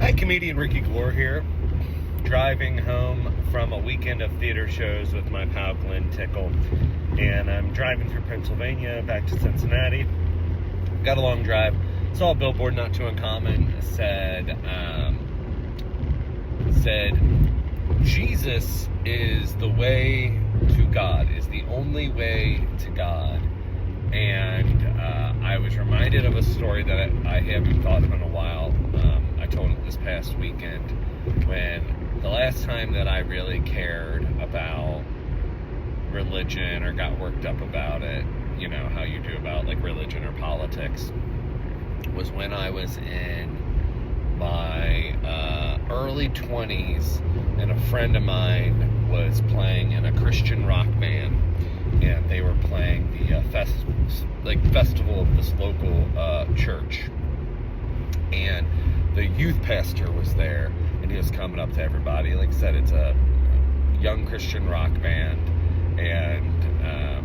Hi, comedian Ricky Glore here, driving home from a weekend of theater shows with my pal Glenn Tickle, and I'm driving through Pennsylvania back to Cincinnati. Got a long drive. Saw a billboard not too uncommon, said Jesus is the way to God, is the only way to God. And I was reminded of a story that I haven't thought of in a while. I told it this past weekend, when the last time that I really cared about religion or got worked up about it, you know, how you do about like religion or politics, was when I was in my early 20s, and a friend of mine was playing in a Christian rock band, and they were playing the festival of this local church, and the youth pastor was there, and he was coming up to everybody. Like I said, it's a young Christian rock band, and a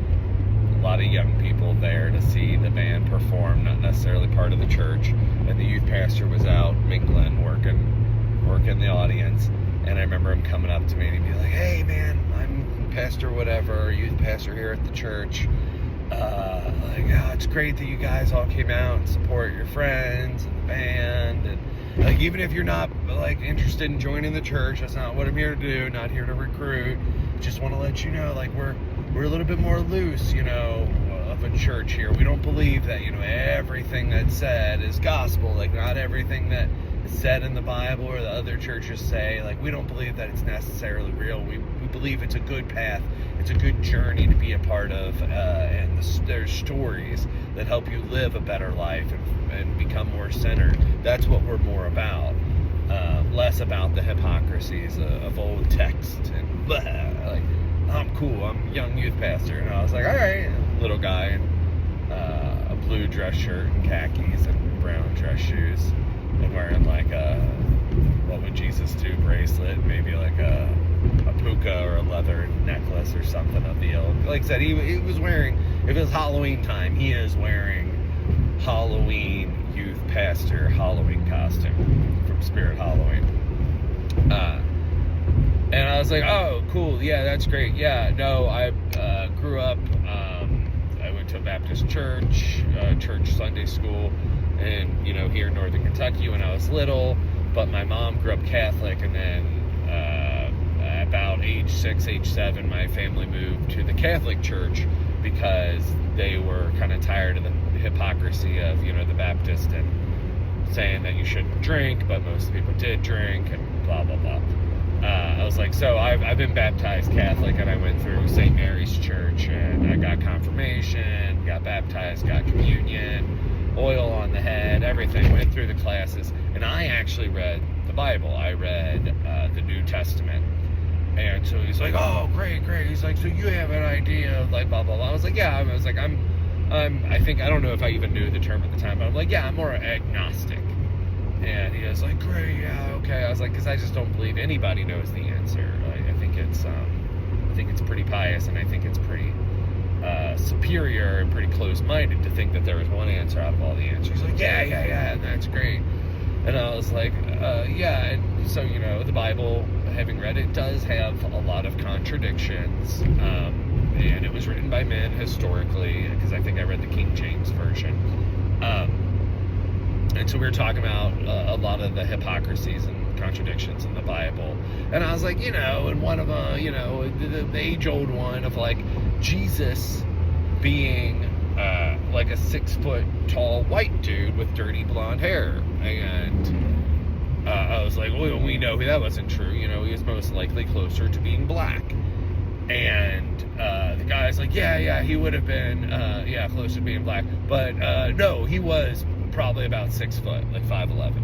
lot of young people there to see the band perform, not necessarily part of the church. And the youth pastor was out mingling, working the audience. And I remember him coming up to me and he'd be like, "Hey man, I'm pastor whatever, youth pastor here at the church. It's great that you guys all came out and support your friends and the band, and like, even if you're not like interested in joining the church, that's not what I'm here to do, not here to recruit. Just want to let you know, like, we're a little bit more loose, you know, of a church here. We don't believe that, you know, everything that's said is gospel. Like, not everything that is said in the Bible or the other churches say, like, we don't believe that it's necessarily real. We believe it's a good path. It's a good journey to be a part of, and there's stories that help you live a better life and become more centered. That's what we're more about. Less about the hypocrisies of old text and blah, like, I'm cool, I'm a young youth pastor. And I was like, all right, little guy in a blue dress shirt and khakis and brown dress shoes, and wearing like a what would Jesus do bracelet, maybe like a puka or a leather necklace or something of the ilk. Like I said, he was wearing, if it was Halloween time, he is wearing Halloween youth pastor Halloween costume from Spirit Halloween. And I was like, oh, cool, yeah, that's great. Yeah, no, I grew up, I went to a Baptist church Sunday school, and, you know, here in Northern Kentucky when I was little, but my mom grew up Catholic, and then about age 6, age 7, my family moved to the Catholic church because they were kind of tired of the hypocrisy of, you know, the Baptist and saying that you shouldn't drink, but most people did drink, and blah, blah, blah. I was like, so I've been baptized Catholic, and I went through St. Mary's Church, and I got confirmation, got baptized, got communion, oil on the head, everything, went through the classes, and I actually read the Bible. I read the New Testament. And so he's like, oh, great. He's like, so you have an idea of like blah, blah, blah. I was like, yeah. I was like, I think, I don't know if I even knew the term at the time, but I'm like, yeah, I'm more agnostic. And he was like, great, yeah, okay. I was like, because I just don't believe anybody knows the answer. I think it's pretty pious, and I think it's pretty superior and pretty close-minded to think that there is one answer out of all the answers. He's like, yeah, and that's great. And I was like, yeah. And so, you know, the Bible, having read it, does have a lot of contradictions. And it was written by men historically, because I think I read the King James Version. And so we were talking about a lot of the hypocrisies and contradictions in the Bible. And I was like, you know, and one of them, you know, the age-old one of like Jesus being like a 6-foot-tall white dude with dirty blonde hair. And I was like, well, we know that wasn't true. You know, he was most likely closer to being black. And the guy's like, yeah, he would have been, closer to being black. But no, he was probably about 6 foot, like 5'11".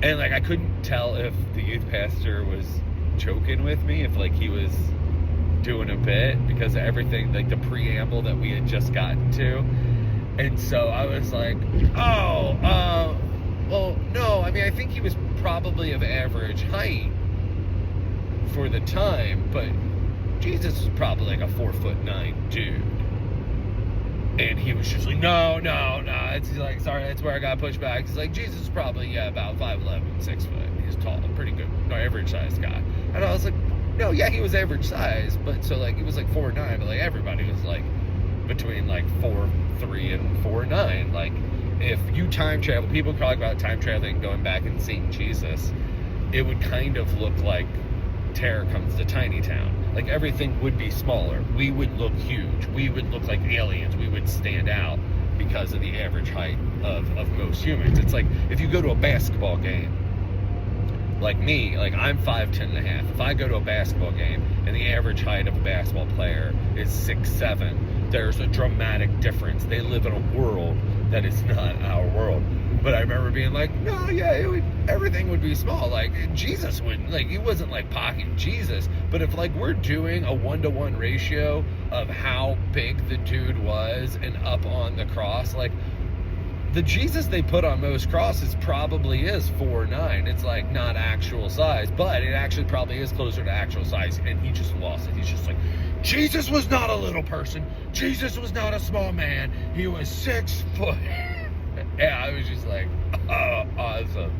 And like, I couldn't tell if the youth pastor was joking with me, if like he was doing a bit, because of everything, like the preamble that we had just gotten to. And so I was like, well, no, I mean, I think he was probably of average height for the time, but Jesus was probably like a 4'9" dude. And he was just like, no. He's like, sorry, that's where I got pushed back. He's like, Jesus is probably, about 5'11", 6 foot. He's tall, pretty good, average sized guy. And I was like, no, yeah, he was average size, but so like, he was like 4'9", but like everybody was like between like 4'3" and 4'9". Like, if you time travel, people talk about time traveling, going back and seeing Jesus, it would kind of look like Terror Comes to Tiny Town. Like, everything would be smaller. We would look huge. We would look like aliens. We would stand out because of the average height of most humans. It's like, if you go to a basketball game, like me, like I'm 5'10" and a half. If I go to a basketball game and the average height of a basketball player is 6'7", there's a dramatic difference. They live in a world that is not our world. But I remember being like, no, yeah, everything would be small. Like, Jesus wouldn't, like, he wasn't like pocket Jesus. But if like we're doing a 1-to-1 ratio of how big the dude was and up on the cross, like, the Jesus they put on most crosses probably is 4'9". It's like not actual size, but it actually probably is closer to actual size. And he just lost it. He's just like, Jesus was not a little person. Jesus was not a small man. He was 6 foot. Yeah, I was just like, oh, awesome.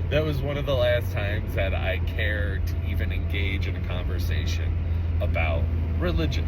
That was one of the last times that I cared to even engage in a conversation about religion.